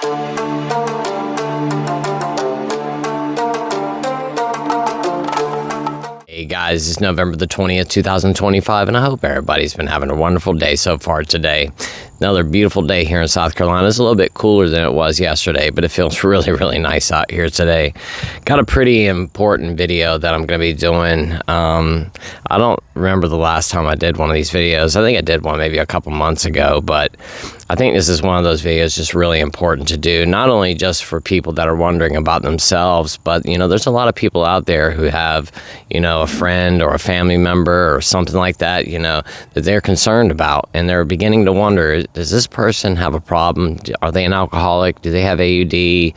Hey guys, it's November the 20th, 2025, and I hope everybody's been having a wonderful day so far today. Another beautiful day here in South Carolina. It's a little bit cooler than it was yesterday, but it feels really, really nice out here today. Got a pretty important video that I'm going to be doing. I don't remember the last time I did one of these videos. I think I did one maybe a couple months ago, but I think this is one of those videos just really important to do, not only just for people that are wondering about themselves, but, you know, there's a lot of people out there who have, you know, a friend or a family member or something like that, you know, that they're concerned about, and they're beginning to wonder, does this person have a problem? Are they an alcoholic? Do they have AUD?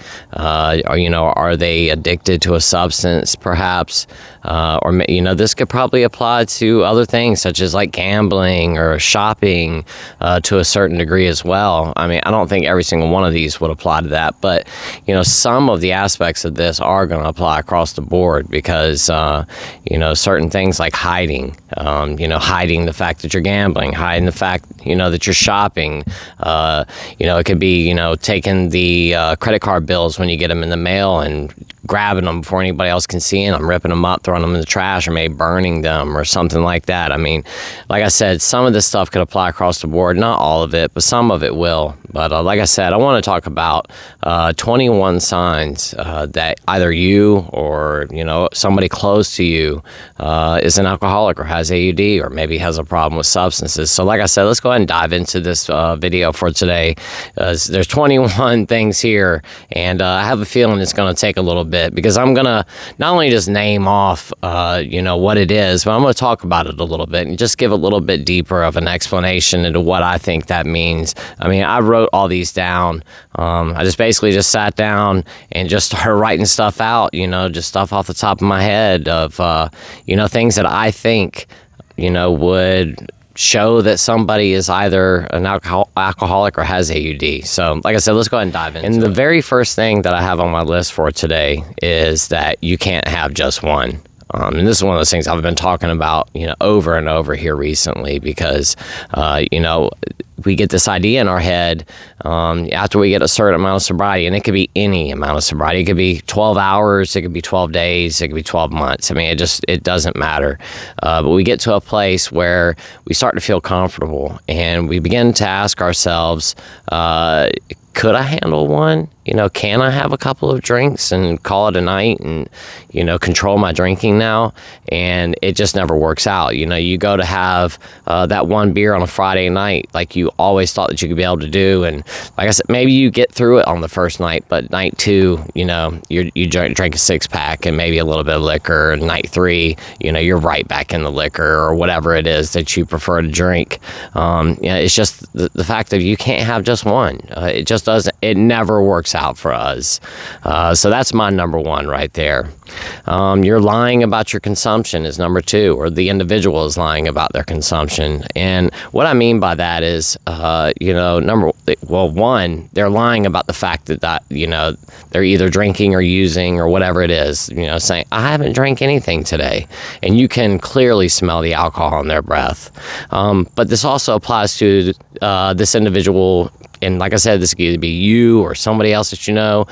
Or, you know, are they addicted to a substance, perhaps? Or, you know, this could probably apply to other things such as like gambling or shopping to a certain degree as well. I mean, I don't think every single one of these would apply to that, but, you know, some of the aspects of this are going to apply across the board because, you know, certain things like hiding, you know, hiding the fact that you're gambling, hiding the fact, you know, that you're shopping. You know, it could be, you know, taking the credit card bills when you get them in the mail and grabbing them before anybody else can see them, ripping them up, throwing them in the trash, or maybe burning them or something like that. I mean, like I said, some of this stuff could apply across the board. Not all of it, but some of it will. But like I said, I want to talk about 21 signs that either you or, you know, somebody close to you is an alcoholic or has AUD or maybe has a problem with substances. So like I said, let's go ahead and dive into this video for today. There's 21 things here, and I have a feeling it's going to take a little bit because I'm going to not only just name off, you know, what it is, but I'm going to talk about it a little bit and just give a little bit deeper of an explanation into what I think that means. I mean, I wrote all these down. I just basically just sat down and just started writing stuff out, you know, just stuff off the top of my head of, you know, things that I think, you know, would show that somebody is either an alcoholic or has AUD. So, like I said, let's go ahead and dive in. And the very first thing that I have on my list for today is that you can't have just one. And this is one of those things I've been talking about, you know, over and over here recently because, you know, we get this idea in our head after we get a certain amount of sobriety, and it could be any amount of sobriety. It could be 12 hours, it could be 12 days, it could be 12 months. I mean, it doesn't matter. But we get to a place where we start to feel comfortable, and we begin to ask ourselves, could I handle one? You know, can I have a couple of drinks and call it a night and, you know, control my drinking now? And it just never works out. You know, you go to have that one beer on a Friday night like you always thought that you could be able to do. And like I said, maybe you get through it on the first night, but night two, you know, you drink a six-pack and maybe a little bit of liquor. And night three, you know, you're right back in the liquor or whatever it is that you prefer to drink. You know, it's just the fact that you can't have just one. It just doesn't. It never works out for us. So that's my number one right there. You're lying about your consumption is number two, or the individual is lying about their consumption. And what I mean by that is, you know, one, they're lying about the fact that, you know, they're either drinking or using or whatever it is, you know, saying, I haven't drank anything today. And you can clearly smell the alcohol in their breath. But this also applies to this individual. And like I said, this could either be you or somebody else that you know,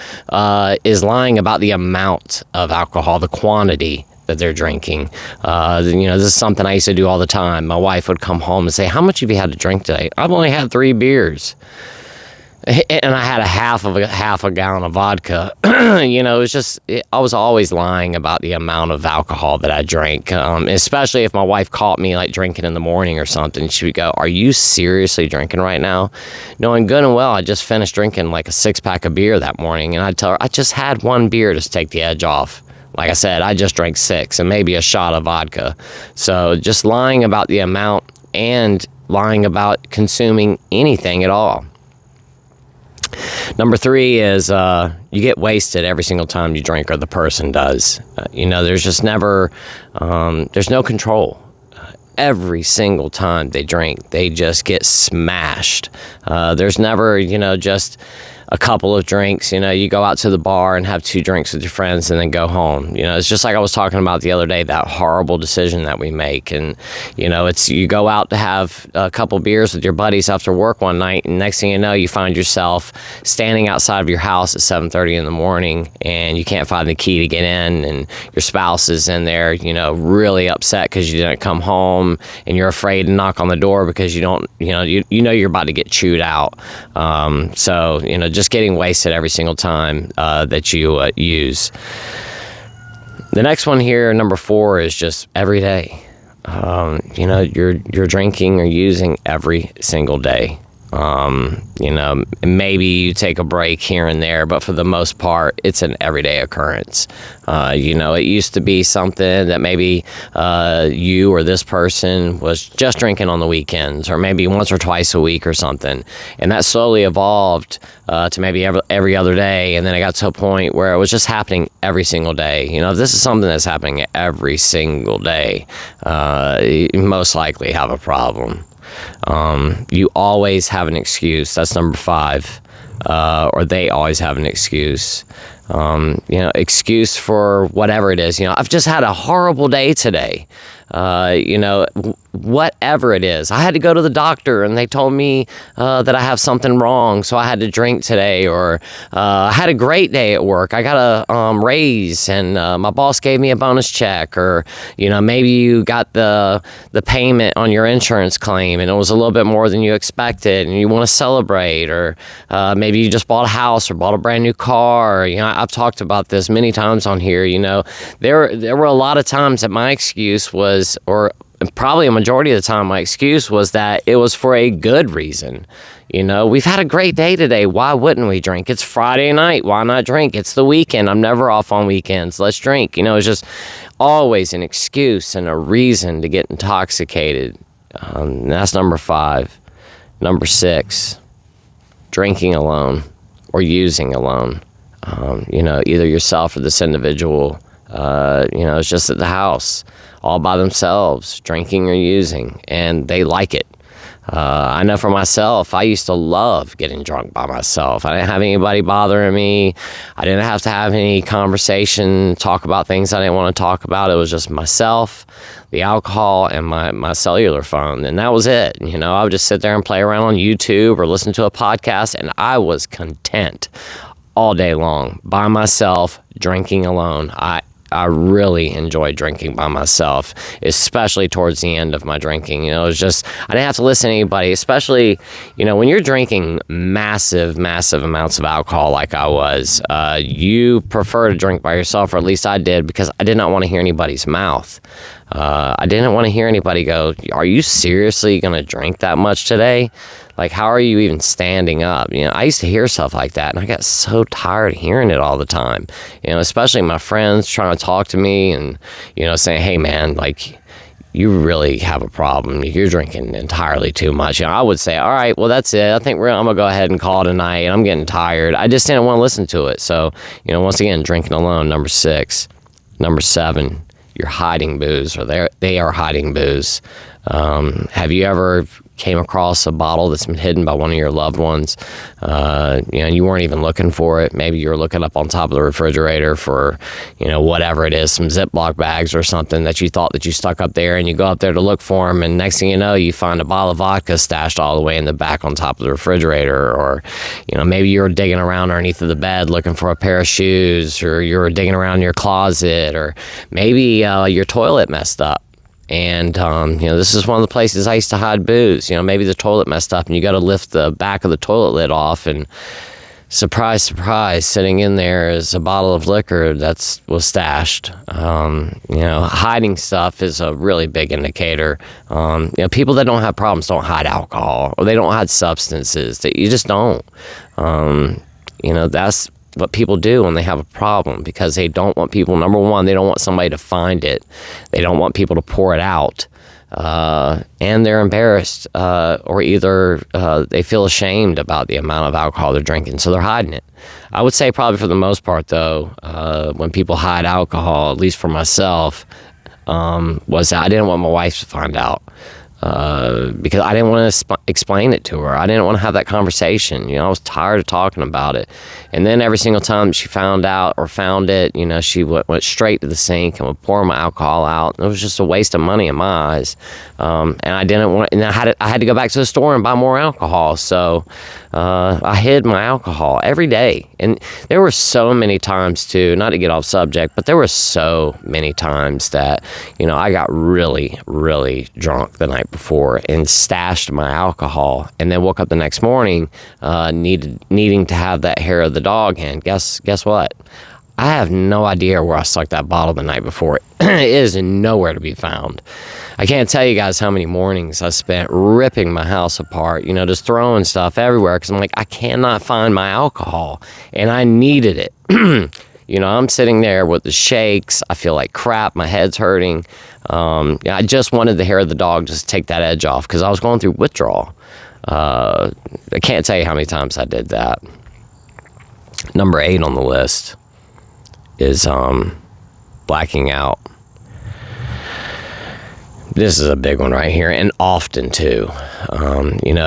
is lying about the amount of alcohol, the quantity that they're drinking. You know, this is something I used to do all the time. My wife would come home and say, how much have you had to drink today? I've only had 3 beers. And I had a half a gallon of vodka. You know, it's just, I was always lying about the amount of alcohol that I drank, especially if my wife caught me like drinking in the morning or something. She would go, are you seriously drinking right now? Knowing good and well, I just finished drinking like a 6-pack of beer that morning. And I'd tell her, I just had 1 beer to take the edge off. Like I said, I just drank 6 and maybe a shot of vodka. So just lying about the amount and lying about consuming anything at all. Number 3 is you get wasted every single time you drink, or the person does. You know, there's just never, there's no control. Every single time they drink, they just get smashed. There's never, you know, just a couple of drinks. You go out to the bar and have 2 drinks with your friends and then go home. It's just like I was talking about the other day, that horrible decision that we make. And, it's you go out to have a couple beers with your buddies after work one night, and next thing you know, you find yourself standing outside of your house at 7:30 in the morning, and you can't find the key to get in, and your spouse is in there, really upset because you didn't come home, and you're afraid to knock on the door because you don't, you're about to get chewed out. So, just getting wasted every single time that you use. The next one here, number 4, is just every day. You're drinking or using every single day. Maybe you take a break here and there, but for the most part, it's an everyday occurrence. It used to be something that maybe you or this person was just drinking on the weekends, or maybe once or twice a week or something. And that slowly evolved to maybe every other day. And then it got to a point where it was just happening every single day. If this is something that's happening every single day, you most likely have a problem. You always have an excuse. That's number 5. Or they always have an excuse. Excuse for whatever it is. I've just had a horrible day today. Whatever it is. I had to go to the doctor and they told me that I have something wrong, so I had to drink today. Or I had a great day at work. I got a raise and my boss gave me a bonus check. Or maybe you got the payment on your insurance claim and it was a little bit more than you expected, and you want to celebrate. Or maybe you just bought a house or bought a brand new car. I've talked about this many times on here. There were a lot of times that my excuse was, or probably a majority of the time, my excuse was that it was for a good reason. We've had a great day today. Why wouldn't we drink? It's Friday night. Why not drink? It's the weekend. I'm never off on weekends. Let's drink. It's just always an excuse and a reason to get intoxicated. And that's number 5. Number 6, drinking alone or using alone. Either yourself or this individual, it's just at the house, all by themselves, drinking or using, and they like it. I know for myself, I used to love getting drunk by myself. I didn't have anybody bothering me. I didn't have to have any conversation, talk about things I didn't want to talk about. It was just myself, the alcohol, and my cellular phone, and that was it. I would just sit there and play around on YouTube or listen to a podcast, and I was content all day long by myself, drinking alone. I really enjoyed drinking by myself, especially towards the end of my drinking. It was just, I didn't have to listen to anybody, especially, when you're drinking massive amounts of alcohol like I was, you prefer to drink by yourself, or at least I did, because I did not want to hear anybody's mouth. I didn't want to hear anybody go, are you seriously going to drink that much today? Like, how are you even standing up? I used to hear stuff like that, and I got so tired of hearing it all the time. Especially my friends trying to talk to me and, saying, hey, man, like, you really have a problem. You're drinking entirely too much. I would say, all right, well, that's it. I think I'm going to go ahead and call it a night. I'm getting tired. I just didn't want to listen to it. So, once again, drinking alone, number 6. Number 7, you're hiding booze, or they are hiding booze. Have you ever came across a bottle that's been hidden by one of your loved ones, and you weren't even looking for it? Maybe you were looking up on top of the refrigerator for, whatever it is, some Ziploc bags or something that you thought that you stuck up there, and you go up there to look for them, and next thing you know, you find a bottle of vodka stashed all the way in the back on top of the refrigerator. Or, maybe you were digging around underneath of the bed looking for a pair of shoes, or you were digging around your closet, or maybe your toilet messed up. And, this is one of the places I used to hide booze. Maybe the toilet messed up and you got to lift the back of the toilet lid off, and surprise, surprise, sitting in there is a bottle of liquor that was stashed. Hiding stuff is a really big indicator. People that don't have problems don't hide alcohol, or they don't hide substances. You just don't. That's what people do when they have a problem, because they don't want people, number one, they don't want somebody to find it. They don't want people to pour it out. And they're embarrassed, or either they feel ashamed about the amount of alcohol they're drinking, so they're hiding it. I would say probably for the most part, though, when people hide alcohol, at least for myself, was that I didn't want my wife to find out. because I didn't want to explain it to her. I didn't want to have that conversation. I was tired of talking about it. And then every single time she found out or found it, she went straight to the sink and would pour my alcohol out. It was just a waste of money in my eyes. And I didn't want, and I had to go back to the store and buy more alcohol. So I hid my alcohol every day. And there were so many times too, not to get off subject, but there were so many times that, I got really, really drunk the night before and stashed my alcohol, and then woke up the next morning needing to have that hair of the dog in. Guess what? I have no idea where I stuck that bottle the night before. It is nowhere to be found. I can't tell you guys how many mornings I spent ripping my house apart, just throwing stuff everywhere, because I'm like, I cannot find my alcohol, and I needed it. I'm sitting there with the shakes. I feel like crap. My head's hurting. I just wanted the hair of the dog just to take that edge off, because I was going through withdrawal. I can't tell you how many times I did that. Number 8 on the list is blacking out. This is a big one right here, and often too.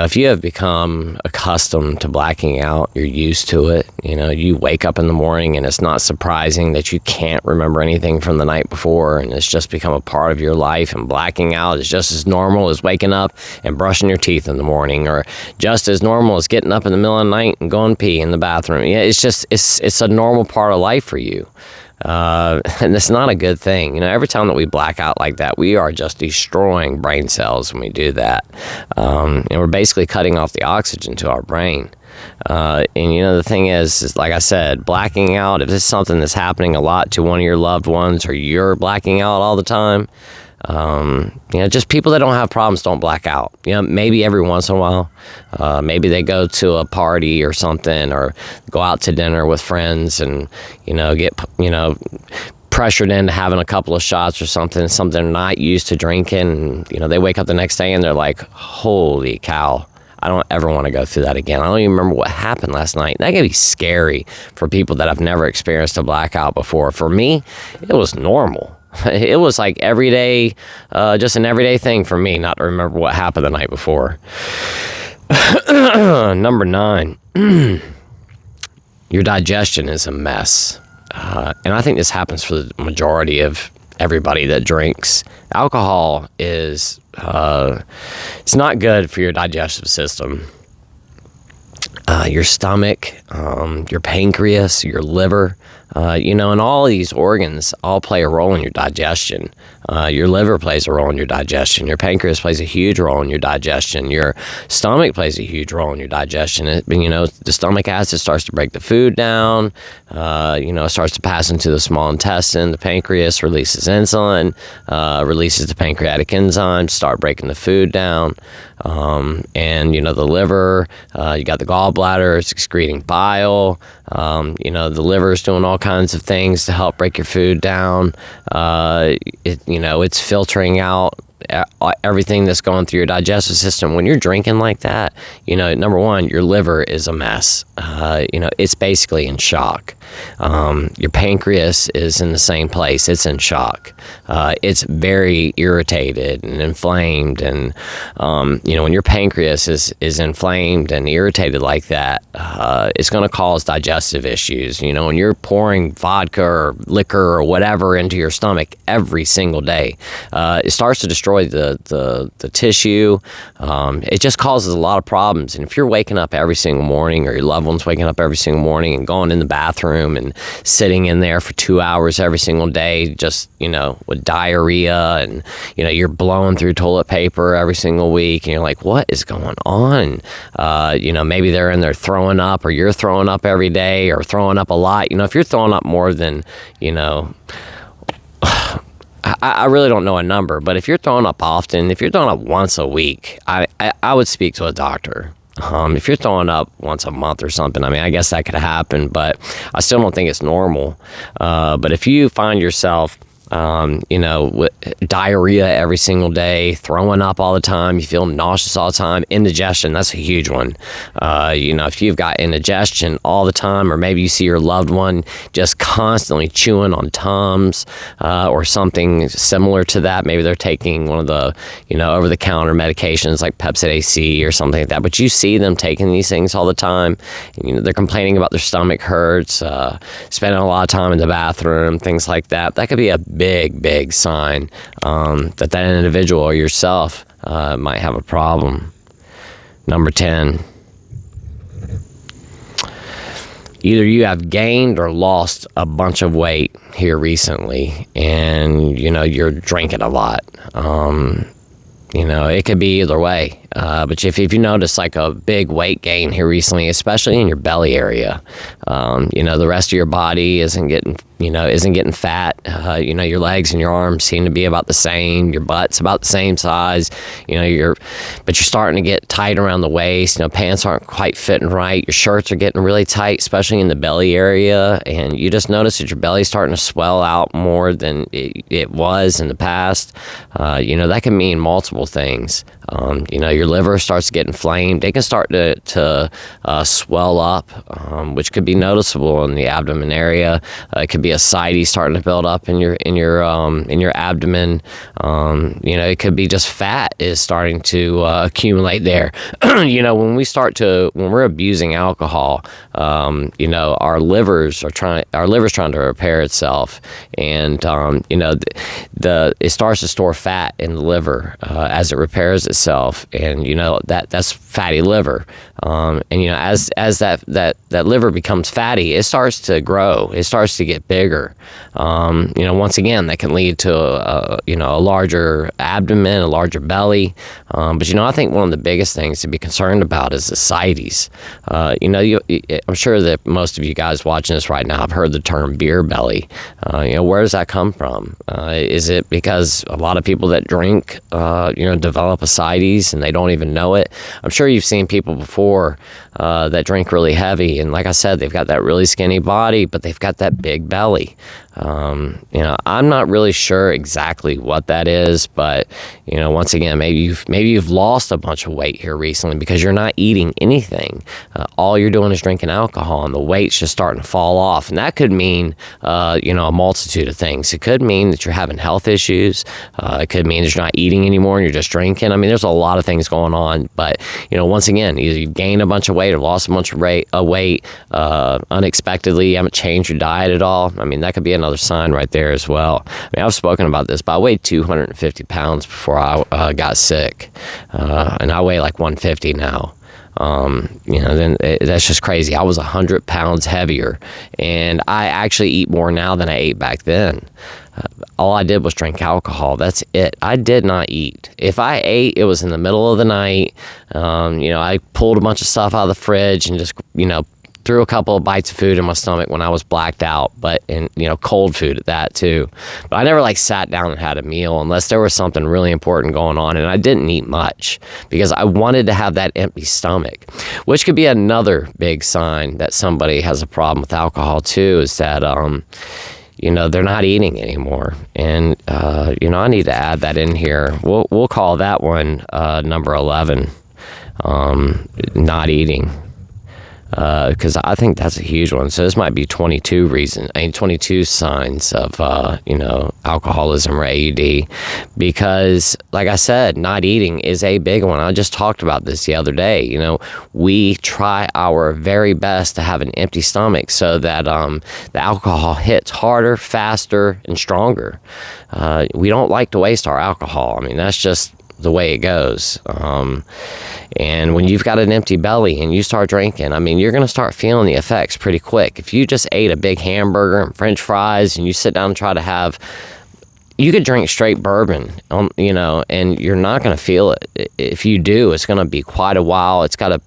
If you have become accustomed to blacking out, you're used to it. You wake up in the morning and it's not surprising that you can't remember anything from the night before, and it's just become a part of your life, and blacking out is just as normal as waking up and brushing your teeth in the morning, or just as normal as getting up in the middle of the night and going pee in the bathroom. It's a normal part of life for you. And it's not a good thing. Every time that we black out like that, we are just destroying brain cells when we do that. And we're basically cutting off the oxygen to our brain. And the thing is like I said, blacking out, if this is something that's happening a lot to one of your loved ones, or you're blacking out all the time, just people that don't have problems don't black out. Maybe every once in a while, maybe they go to a party or something, or go out to dinner with friends and, get, pressured into having a couple of shots or something they're not used to drinking. And, they wake up the next day and they're like, holy cow, I don't ever want to go through that again. I don't even remember what happened last night. And that can be scary for people that have never experienced a blackout before. For me, it was normal. It was like every day, just an everyday thing for me not to remember what happened the night before. Number 9, your digestion is a mess. And I think this happens for the majority of everybody that drinks. Alcohol is, it's not good for your digestive system. Your stomach, your pancreas, your liver, and all of these organs all play a role in your digestion. Your liver plays a role in your digestion. Your pancreas plays a huge role in your digestion. Your stomach plays a huge role in your digestion. The stomach acid starts to break the food down. It starts to pass into the small intestine. The pancreas releases insulin, releases the pancreatic enzymes, start breaking the food down. And the liver, you got the gallbladder, it's excreting bile. The liver is doing all kinds of things to help break your food down. It's filtering out everything that's going through your digestive system. When you're drinking like that, number one, your liver is a mess. It's basically in shock. Your pancreas is in the same place. It's in shock. It's very irritated and inflamed. And, when your pancreas is inflamed and irritated like that, it's going to cause digestive issues. When you're pouring vodka or liquor or whatever into your stomach every single day, it starts to destroy the tissue. It just causes a lot of problems. And if you're waking up every single morning, or your loved one's waking up every single morning and going in the bathroom and sitting in there for 2 hours every single day, just, with diarrhea, and, you're blowing through toilet paper every single week, and you're like, what is going on? Maybe they're in there throwing up, or you're throwing up every day, or throwing up a lot. If you're throwing up more than, I really don't know a number, but if you're throwing up often, if you're throwing up once a week, I would speak to a doctor. If you're throwing up once a month or something, I guess that could happen, but I still don't think it's normal. But if you find yourself Diarrhea every single day, throwing up all the time, you feel nauseous all the time, indigestion, that's a huge one. If you've got indigestion all the time, or maybe you see your loved one just constantly chewing on Tums or something similar to that, maybe they're taking one of the, over-the-counter medications like Pepcid AC or something like that, but you see them taking these things all the time, and, they're complaining about their stomach hurts, spending a lot of time in the bathroom, things like that. That could be a big sign that individual or yourself might have a problem. Number 10. Either you have gained or lost a bunch of weight here recently, and you're drinking a lot. It could be either way. But if you notice like a big weight gain here recently, especially in your belly area, the rest of your body isn't getting fat. Your legs and your arms seem to be about the same. Your butt's about the same size. But you're starting to get tight around the waist. Pants aren't quite fitting right. Your shirts are getting really tight, especially in the belly area. And you just notice that your belly's starting to swell out more than it was in the past. That can mean multiple things. Your liver starts to get inflamed. They can start to swell up, which could be noticeable in the abdomen area. It could be ascites starting to build up in your abdomen. It could be just fat is starting to accumulate there. When we're abusing alcohol, our liver's trying to repair itself, and it starts to store fat in the liver as it repairs itself, and that's fatty liver. As that liver becomes fatty, it starts to grow. It starts to get bigger. Once again, that can lead to a larger abdomen, a larger belly. But I think one of the biggest things to be concerned about is ascites. I'm sure that most of you guys watching this right now have heard the term beer belly. Where does that come from? Is it because a lot of people that drink, develop ascites and they don't even know it? I'm sure you've seen people before that drink really heavy, and like I said, they've got that really skinny body, but they've got that big belly. I'm not really sure exactly what that is, but once again, maybe you've lost a bunch of weight here recently because you're not eating anything. All you're doing is drinking alcohol, and the weight's just starting to fall off. And that could mean a multitude of things. It could mean that you're having health issues. It could mean that you're not eating anymore and you're just drinking. I mean, there's a lot of things going on. But once again, either you've gained a bunch of weight or lost a bunch of weight unexpectedly. You haven't changed your diet at all. I mean, that could be another sign right there as well. I mean, I've spoken about this, but I weighed 250 pounds before I got sick, and I weigh like 150 now. That's just crazy. I was 100 pounds heavier, and I actually eat more now than I ate back then. All I did was drink alcohol. That's it. I did not eat. If I ate, it was in the middle of the night. I pulled a bunch of stuff out of the fridge and just, threw a couple of bites of food in my stomach when I was blacked out, and cold food at that too. But I never sat down and had a meal unless there was something really important going on, and I didn't eat much because I wanted to have that empty stomach, which could be another big sign that somebody has a problem with alcohol too, is that they're not eating anymore. And I need to add that in here. We'll call that one number 11, not eating. Because I think that's a huge one. So this might be 22 signs of, alcoholism or AUD. Because, like I said, not eating is a big one. I just talked about this the other day. We try our very best to have an empty stomach so that the alcohol hits harder, faster, and stronger. We don't like to waste our alcohol. I mean, that's just the way it goes. And when you've got an empty belly and you start drinking, I mean, you're going to start feeling the effects pretty quick. If you just ate a big hamburger and french fries and you sit down and try to you could drink straight bourbon, and you're not going to feel it. If you do, it's going to be quite a while. It's got to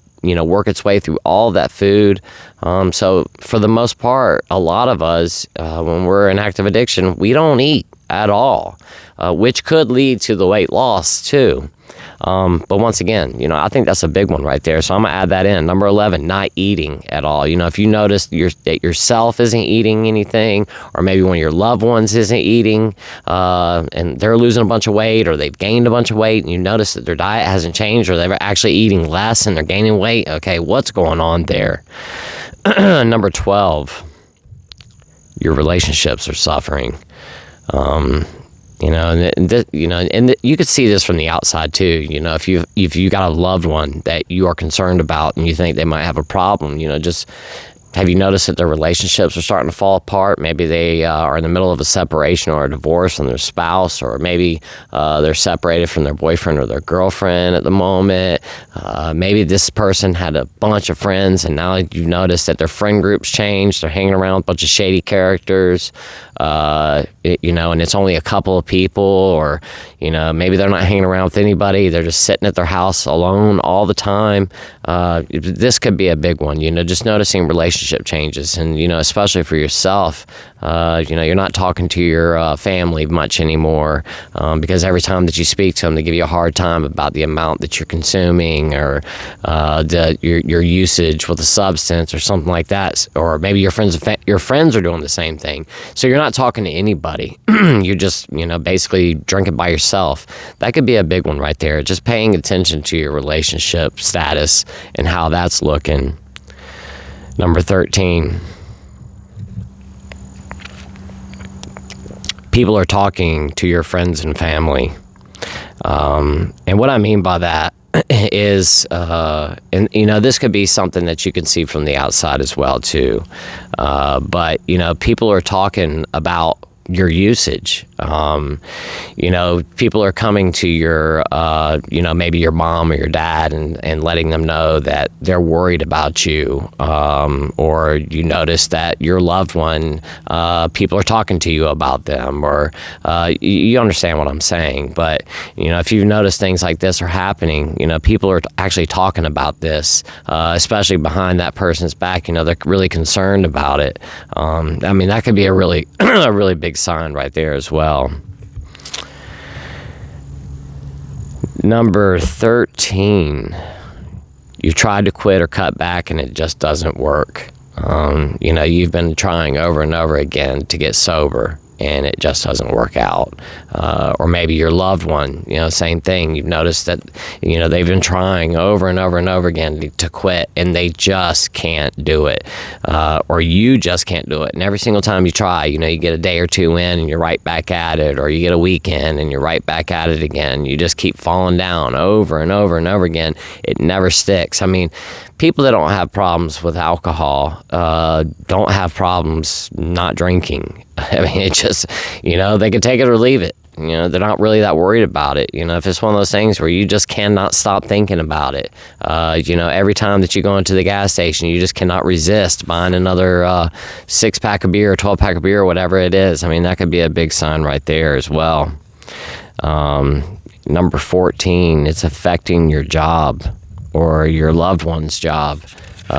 work its way through all that food. So for the most part, a lot of us, when we're in active addiction, we don't eat at all, which could lead to the weight loss too. But once again, I think that's a big one right there. So I'm gonna add that in. Number 11, not eating at all. If you notice that yourself isn't eating anything, or maybe one of your loved ones isn't eating, and they're losing a bunch of weight, or they've gained a bunch of weight, and you notice that their diet hasn't changed, or they're actually eating less and they're gaining weight. Okay, what's going on there? Number 12, your relationships are suffering. And you could see this from the outside too. If you got a loved one that you are concerned about and you think they might have a problem, just have you noticed that their relationships are starting to fall apart? Maybe they are in the middle of a separation or a divorce from their spouse, or maybe they're separated from their boyfriend or their girlfriend at the moment. Maybe this person had a bunch of friends, and now you've noticed that their friend group's changed. They're hanging around with a bunch of shady characters, and it's only a couple of people, or, maybe they're not hanging around with anybody. They're just sitting at their house alone all the time. This could be a big one, just noticing relationship changes, and especially for yourself. You're not talking to your family much anymore, because every time that you speak to them, they give you a hard time about the amount that you're consuming, or your usage with a substance or something like that. Or maybe your friends are doing the same thing. So you're not talking to anybody. You're just basically drinking by yourself. That could be a big one right there. Just paying attention to your relationship status and how that's looking. Number 13, people are talking to your friends and family. And what I mean by that is, this could be something that you can see from the outside as well too. But people are talking about your usage. People are coming to your, maybe your mom or your dad, and letting them know that they're worried about you. Or you notice that your loved one, people are talking to you about them, or you understand what I'm saying. But, if you notice things like this are happening, people are actually talking about this, especially behind that person's back. They're really concerned about it. That could be a really, a really big sign right there as well. Number 13, you tried to quit or cut back and it just doesn't work. You've been trying over and over again to get sober and it just doesn't work out. Or maybe your loved one, same thing. You've noticed that, they've been trying over and over and over again to quit, and they just can't do it. Or you just can't do it. And every single time you try, you get a day or two in and you're right back at it, or you get a weekend and you're right back at it again. You just keep falling down over and over and over again. It never sticks. People that don't have problems with alcohol don't have problems not drinking. It just, they can take it or leave it. They're not really that worried about it. If it's one of those things where you just cannot stop thinking about it, every time that you go into the gas station, you just cannot resist buying another 6-pack of beer or 12-pack of beer or whatever it is. That could be a big sign right there as well. Number 14, it's affecting your job or your loved one's job.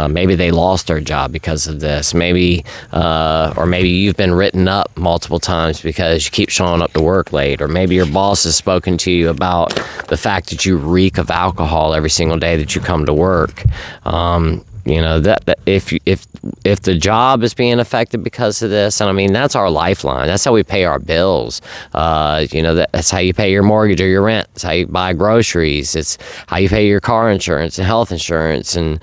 Maybe they lost their job because of this. Maybe you've been written up multiple times because you keep showing up to work late. Or maybe your boss has spoken to you about the fact that you reek of alcohol every single day that you come to work. That if the job is being affected because of this, and that's our lifeline. That's how we pay our bills. That's how you pay your mortgage or your rent. It's how you buy groceries. It's how you pay your car insurance and health insurance, and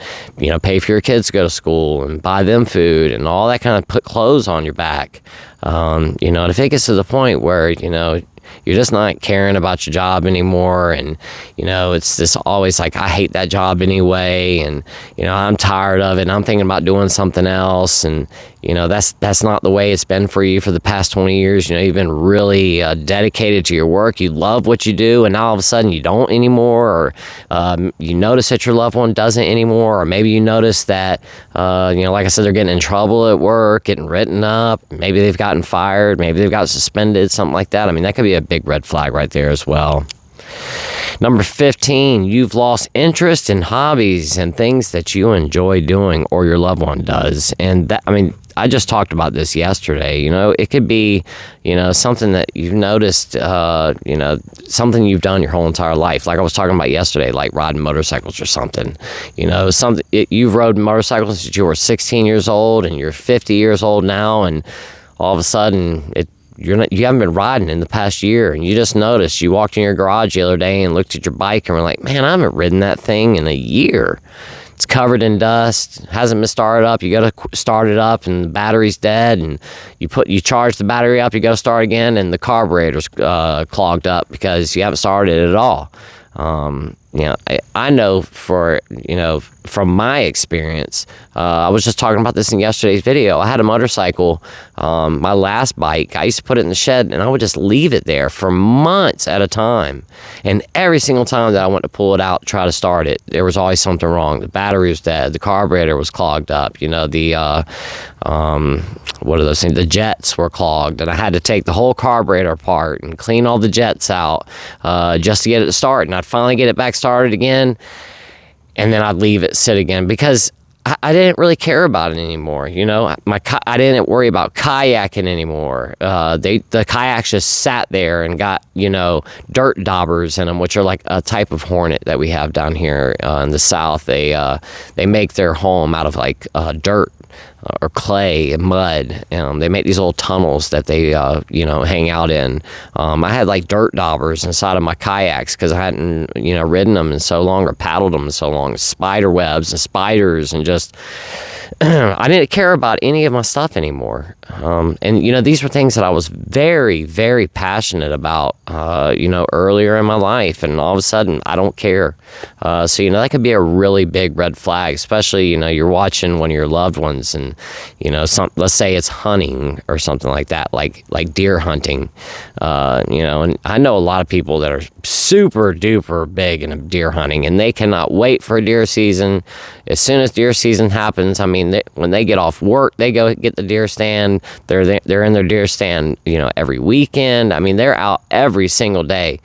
pay for your kids to go to school and buy them food and all that, kind of put clothes on your back. And if it gets to the point where you're just not caring about your job anymore, and it's just always like, I hate that job anyway, and I'm tired of it, and I'm thinking about doing something else, and that's not the way it's been for you for the past 20 years. You've been really dedicated to your work. You love what you do, and now all of a sudden you don't anymore, or you notice that your loved one doesn't anymore, or maybe you notice that like I said, they're getting in trouble at work, getting written up, maybe they've gotten fired, maybe they've got suspended, something like that. That could be a big red flag right there as well. Number 15, you've lost interest in hobbies and things that you enjoy doing or your loved one does. And that, I mean, I just talked about this yesterday. You know, it could be, you know, something that you've noticed, you know, something you've done your whole entire life. Like I was talking about yesterday, like riding motorcycles or something. You know, you've rode motorcycles since you were 16 years old and you're 50 years old now, and all of a sudden you haven't been riding in the past year, and you just noticed. You walked in your garage the other day and looked at your bike and were like, man, I haven't ridden that thing in a year. It's covered in dust, hasn't been started up. You got to start it up, and the battery's dead. And you charge the battery up, you got to start again, and the carburetor's clogged up because you haven't started it at all. You know, I know from my experience, I was just talking about this in yesterday's video. I had a motorcycle, my last bike. I used to put it in the shed, and I would just leave it there for months at a time. And every single time that I went to pull it out, try to start it, there was always something wrong. The battery was dead. The carburetor was clogged up. You know, what are those things? The jets were clogged, and I had to take the whole carburetor apart and clean all the jets out just to get it to start. And I'd finally get it back started again, and then I'd leave it sit again because I didn't really care about it anymore. You know, I didn't worry about kayaking anymore. The kayaks just sat there and got, you know, dirt daubers in them, which are like a type of hornet that we have down here in the South. They make their home out of like dirt or clay and mud. They make these little tunnels that they, you know, hang out in. I had like dirt daubers inside of my kayaks because I hadn't, you know, ridden them in so long or paddled them in so long. Spider webs and spiders, and just I didn't care about any of my stuff anymore. And, you know, these were things that I was very, very passionate about, you know, earlier in my life. And all of a sudden, I don't care. So, you know, that could be a really big red flag, especially, you know, you're watching one of your loved ones and, you know, let's say it's hunting or something like that, like deer hunting, you know, and I know a lot of people that are super duper big into deer hunting, and they cannot wait for deer season. As soon as deer season happens, I mean, when they get off work, they go get the deer stand. They're in their deer stand, you know, every weekend. I mean, they're out every single day,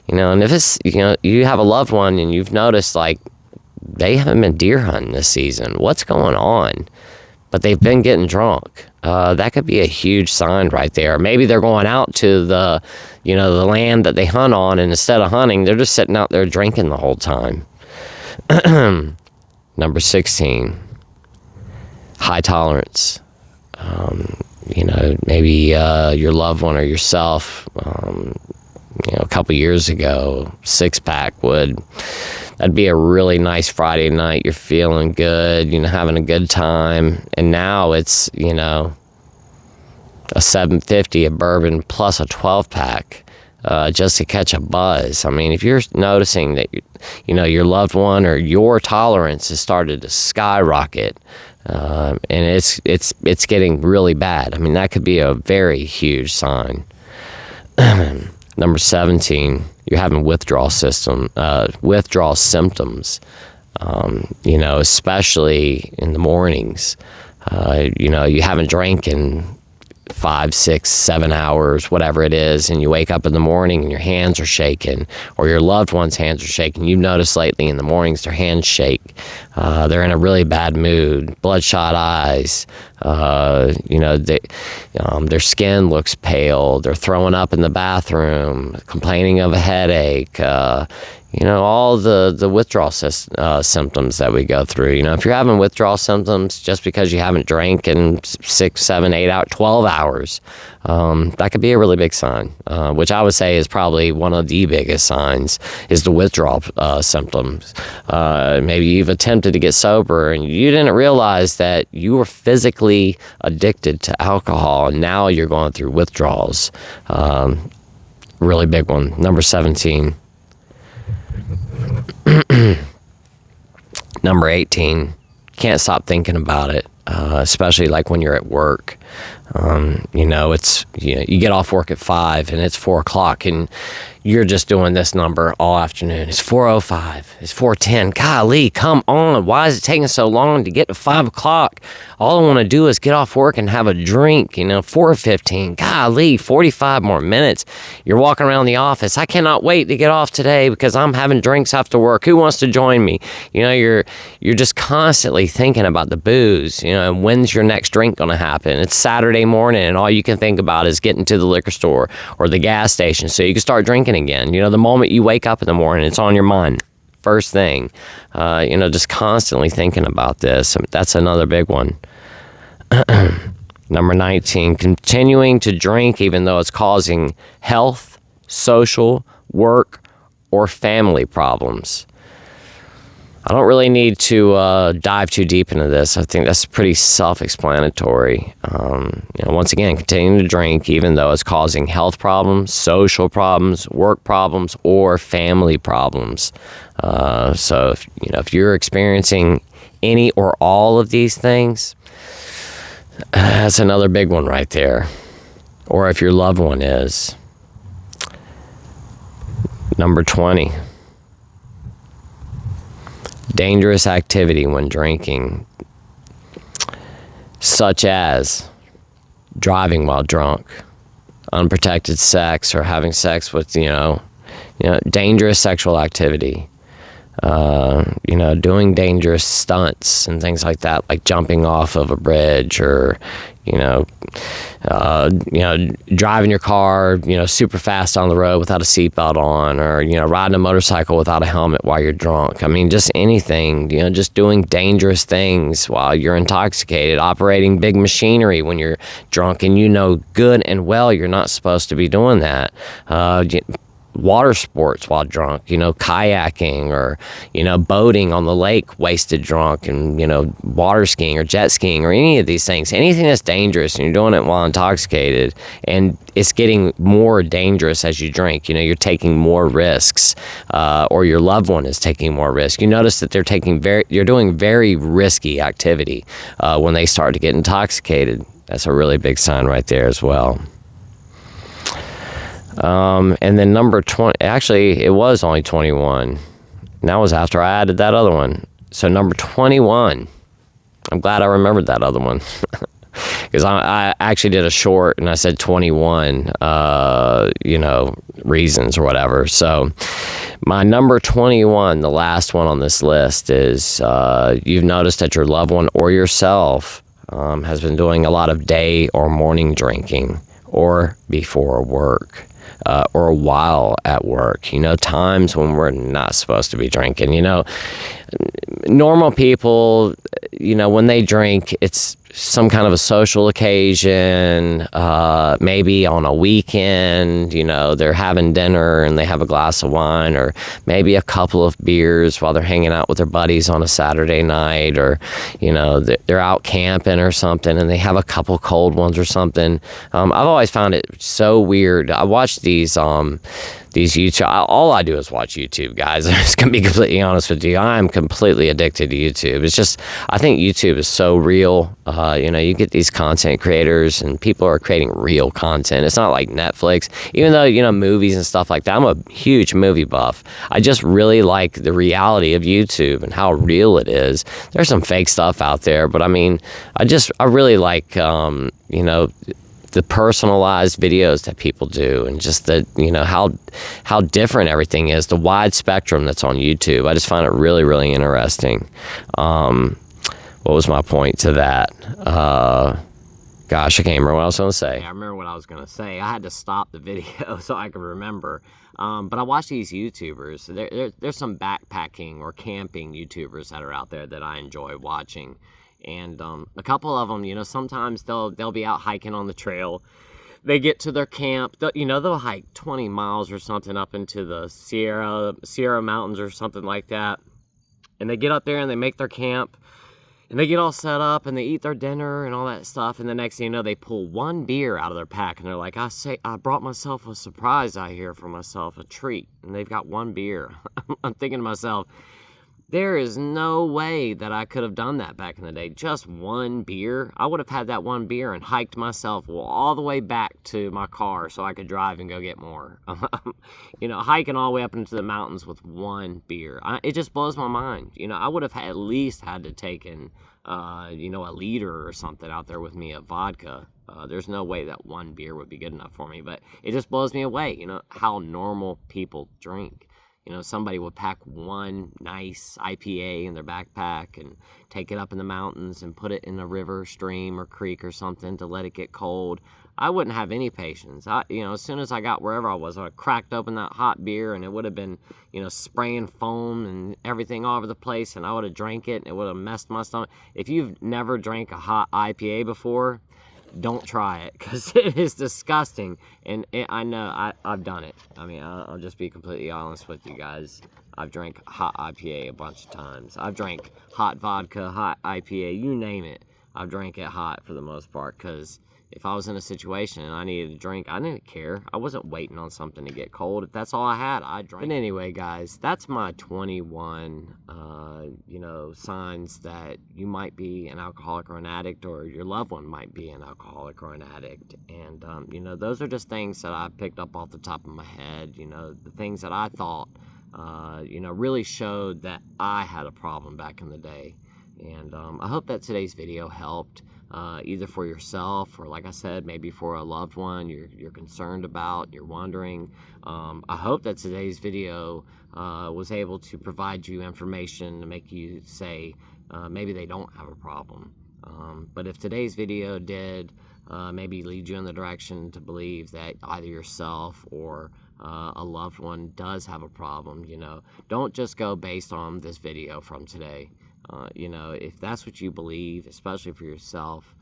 you know. And if it's, you know, you have a loved one and you've noticed like they haven't been deer hunting this season, what's going on? But they've been getting drunk. That could be a huge sign right there. Maybe they're going out to the, you know, the land that they hunt on, and instead of hunting, they're just sitting out there drinking the whole time. Number 16, high tolerance. You know, maybe your loved one or yourself, you know, a couple years ago, 6-pack that'd be a really nice Friday night. You're feeling good, you know, having a good time. And now it's, you know, a 750, a bourbon plus a 12-pack just to catch a buzz. I mean, if you're noticing that, you know, your loved one or your tolerance has started to skyrocket, and it's getting really bad. I mean, that could be a very huge sign. Number 17, you're having withdrawal symptoms. You know, especially in the mornings. You know, you haven't drank in 5, 6, 7 hours, whatever it is, and you wake up in the morning and your hands are shaking, or your loved one's hands are shaking. You've noticed lately in the mornings their hands shake. They're in a really bad mood, bloodshot eyes. You know, their skin looks pale. They're throwing up in the bathroom, complaining of a headache. You know, all the withdrawal symptoms that we go through. You know, if you're having withdrawal symptoms just because you haven't drank in 6, 7, 8 hours, 12 hours, that could be a really big sign, which I would say is probably one of the biggest signs is the withdrawal symptoms. Maybe you've attempted to get sober and you didn't realize that you were physically addicted to alcohol, and now you're going through withdrawals. Really big one. Number 17. Number 18, can't stop thinking about it. especially like when you're at work. You know, you get off work at 5 and it's 4 o'clock and you're just doing this number all afternoon. It's 4:05. It's 4:10. Golly, come on. Why is it taking so long to get to 5 o'clock? All I want to do is get off work and have a drink, you know, 4:15. Golly, 45 more minutes. You're walking around the office. I cannot wait to get off today because I'm having drinks after work. Who wants to join me? You know, you're just constantly thinking about the booze, you know, and when's your next drink going to happen? It's Saturday morning and all you can think about is getting to the liquor store or the gas station so you can start drinking again. You know, the moment you wake up in the morning, it's on your mind. First thing, you know, just constantly thinking about this. That's another big one. Number 19, continuing to drink even though it's causing health, social, work, or family problems. I don't really need to dive too deep into this. I think that's pretty self-explanatory. You know, once again, continuing to drink even though it's causing health problems, social problems, work problems, or family problems. So, if you're experiencing any or all of these things, that's another big one right there. Or if your loved one is. Number 20. Dangerous activity when drinking, such as driving while drunk, unprotected sex, or having sex with, dangerous sexual activity, doing dangerous stunts and things like that, like jumping off of a bridge or, driving your car, super fast on the road without a seatbelt on, or, riding a motorcycle without a helmet while you're drunk. I mean, just anything, just doing dangerous things while you're intoxicated, operating big machinery when you're drunk and good and well you're not supposed to be doing that. Water sports while drunk, kayaking or, boating on the lake wasted drunk, and, water skiing or jet skiing or any of these things, anything that's dangerous and you're doing it while intoxicated, and it's getting more dangerous as you drink. You're taking more risks, or your loved one is taking more risk. You notice that you're doing very risky activity when they start to get intoxicated. That's a really big sign right there as well. And then number 20, actually it was only 21. And that was after I added that other one. So number 21, I'm glad I remembered that other one. Because I actually did a short and I said 21, reasons or whatever. So my number 21, the last one on this list, is you've noticed that your loved one or yourself has been doing a lot of day or morning drinking, or before work. Or while at work, times when we're not supposed to be drinking. Normal people, when they drink, it's some kind of a social occasion, maybe on a weekend, they're having dinner and they have a glass of wine, or maybe a couple of beers while they're hanging out with their buddies on a Saturday night, or, they're out camping or something and they have a couple cold ones or something. I've always found it so weird. I watch these YouTube, all I do is watch YouTube, guys. I'm just gonna be completely honest with you. I'm completely addicted to YouTube. It's just, I think YouTube is so real. You get these content creators and people are creating real content. It's not like Netflix, even though, movies and stuff like that. I'm a huge movie buff. I just really like the reality of YouTube and how real it is. There's some fake stuff out there, but I mean, I really like, the personalized videos that people do, and just the how different everything is, the wide spectrum that's on YouTube. I just find it really, really interesting. What was my point to that? Gosh, I can't remember what I was going to say. I remember what I was going to say. I had to stop the video so I could remember. But I watch these YouTubers. There's some backpacking or camping YouTubers that are out there that I enjoy watching. And a couple of them, sometimes they'll be out hiking on the trail. They get to their camp. They'll hike 20 miles or something up into the Sierra Mountains or something like that. And they get up there and they make their camp. And they get all set up and they eat their dinner and all that stuff. And the next thing you know, they pull one beer out of their pack. And they're like, I brought myself a surprise out here for myself, a treat. And they've got one beer. I'm thinking to myself, There is no way that I could have done that back in the day. Just one beer. I would have had that one beer and hiked myself all the way back to my car so I could drive and go get more. You know, hiking all the way up into the mountains with one beer. It just blows my mind. You know, I would have at least had to take in, you know, a liter or something out there with me of vodka. There's no way that one beer would be good enough for me, but it just blows me away, you know, how normal people drink. You know, somebody would pack one nice IPA in their backpack and take it up in the mountains and put it in a river, stream, or creek or something to let it get cold. I wouldn't have any patience. You know, as soon as I got wherever I was, I cracked open that hot beer and it would have been, you know, spraying foam and everything all over the place, and I would have drank it and it would have messed my stomach. If you've never drank a hot IPA before, don't try it, because it is disgusting. And I know I've done it. I mean, I'll just be completely honest with you guys. I've drank hot IPA a bunch of times. I've drank hot vodka, hot IPA, you name it. I've drank it hot for the most part, because if I was in a situation and I needed a drink, I didn't care. I wasn't waiting on something to get cold. If that's all I had, I drank. But anyway, guys, that's my 21, you know, signs that you might be an alcoholic or an addict, or your loved one might be an alcoholic or an addict. And, you know, those are just things that I picked up off the top of my head. You know, the things that I thought, you know, really showed that I had a problem back in the day. And I hope that today's video helped, either for yourself or, like I said, maybe for a loved one you're concerned about, you're wondering. I hope that today's video was able to provide you information to make you say maybe they don't have a problem. But if today's video did maybe lead you in the direction to believe that either yourself or a loved one does have a problem, you know, don't just go based on this video from today. You know, if that's what you believe, especially for yourself,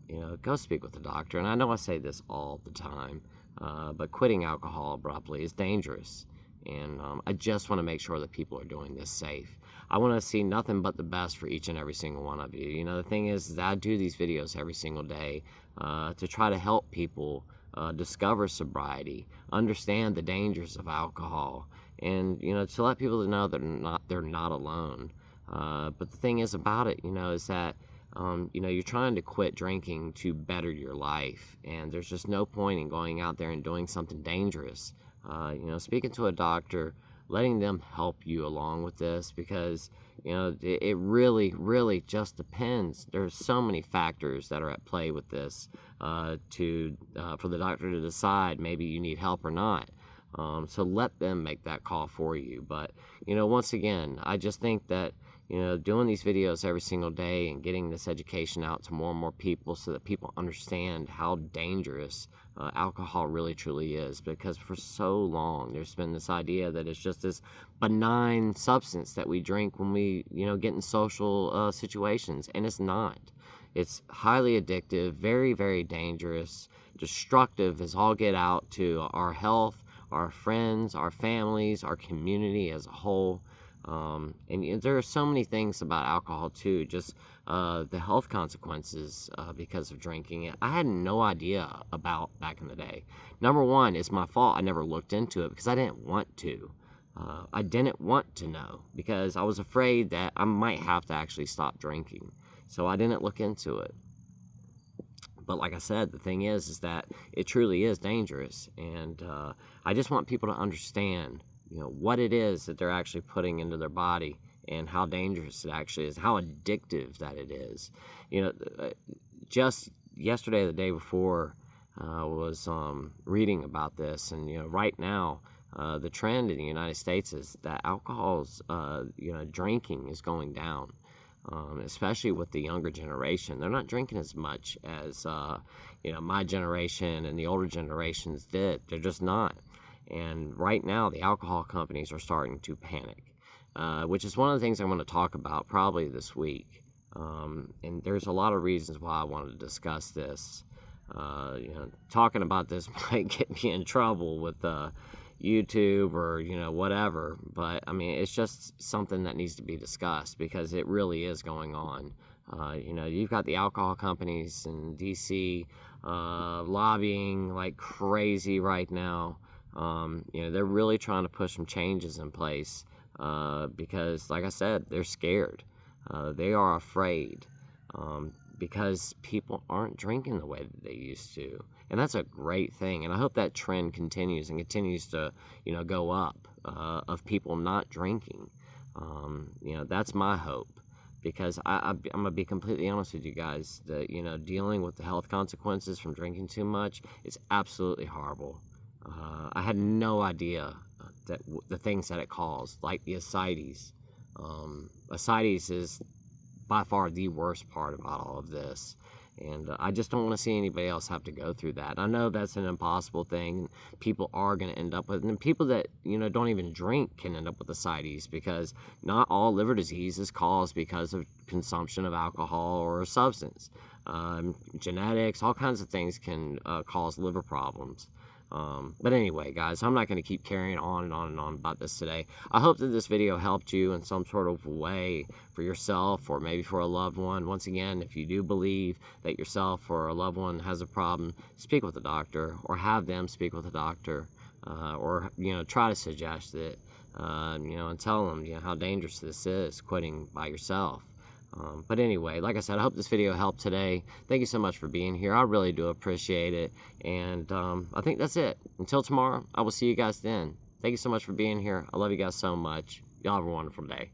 you know, go speak with the doctor. And I know I say this all the time, but quitting alcohol abruptly is dangerous. And I just want to make sure that people are doing this safe. I want to see nothing but the best for each and every single one of you. You know, the thing is that I do these videos every single day to try to help people discover sobriety, understand the dangers of alcohol, and, you know, to let people know that they're not alone. But the thing is about it, you know, is that, you know, you're trying to quit drinking to better your life. And there's just no point in going out there and doing something dangerous. You know, speaking to a doctor, letting them help you along with this, because, you know, it really, really just depends. There's so many factors that are at play with this for the doctor to decide maybe you need help or not. So let them make that call for you. But, you know, once again, I just think that, you know, doing these videos every single day and getting this education out to more and more people so that people understand how dangerous alcohol really truly is. Because for so long there's been this idea that it's just this benign substance that we drink when we, you know, get in social situations, and it's not. It's highly addictive, very, very dangerous, destructive as all get out to our health, our friends, our families, our community as a whole. And there are so many things about alcohol too, just the health consequences because of drinking it. I had no idea about back in the day. Number one, it's my fault. I never looked into it because I didn't want to. I didn't want to know because I was afraid that I might have to actually stop drinking. So I didn't look into it. But like I said, the thing is that it truly is dangerous. And I just want people to understand, you know, what it is that they're actually putting into their body and how dangerous it actually is, how addictive that it is. You know, just yesterday, the day before, I was reading about this, and, you know, right now, the trend in the United States is that alcohol's, you know, drinking is going down. Especially with the younger generation. They're not drinking as much as, you know, my generation and the older generations did. They're just not. And right now, the alcohol companies are starting to panic, which is one of the things I want to talk about probably this week. And there's a lot of reasons why I wanted to discuss this. You know, talking about this might get me in trouble with YouTube or, you know, whatever, but I mean, it's just something that needs to be discussed because it really is going on. You know, you've got the alcohol companies in DC lobbying like crazy right now. You know, they're really trying to push some changes in place because, like I said, they're scared. They are afraid because people aren't drinking the way that they used to. And that's a great thing. And I hope that trend continues and continues to, go up of people not drinking. That's my hope. Because I'm going to be completely honest with you guys, that, dealing with the health consequences from drinking too much is absolutely horrible. I had no idea that the things that it caused, like the ascites. Ascites is by far the worst part about all of this. And I just don't want to see anybody else have to go through that. I know that's an impossible thing. People are going to end up with it. And people that, don't even drink can end up with ascites, because not all liver disease is caused because of consumption of alcohol or a substance. Genetics, all kinds of things can cause liver problems. But anyway, guys, I'm not going to keep carrying on and on and on about this today. I hope that this video helped you in some sort of way for yourself or maybe for a loved one. Once again, if you do believe that yourself or a loved one has a problem, speak with a doctor, or have them speak with a doctor, or, try to suggest it, and tell them, how dangerous this is, quitting by yourself. But anyway, like I said, I hope this video helped today. Thank you so much for being here. I really do appreciate it. And I think that's it. Until tomorrow, I will see you guys then. Thank you so much for being here. I love you guys so much. Y'all have a wonderful day.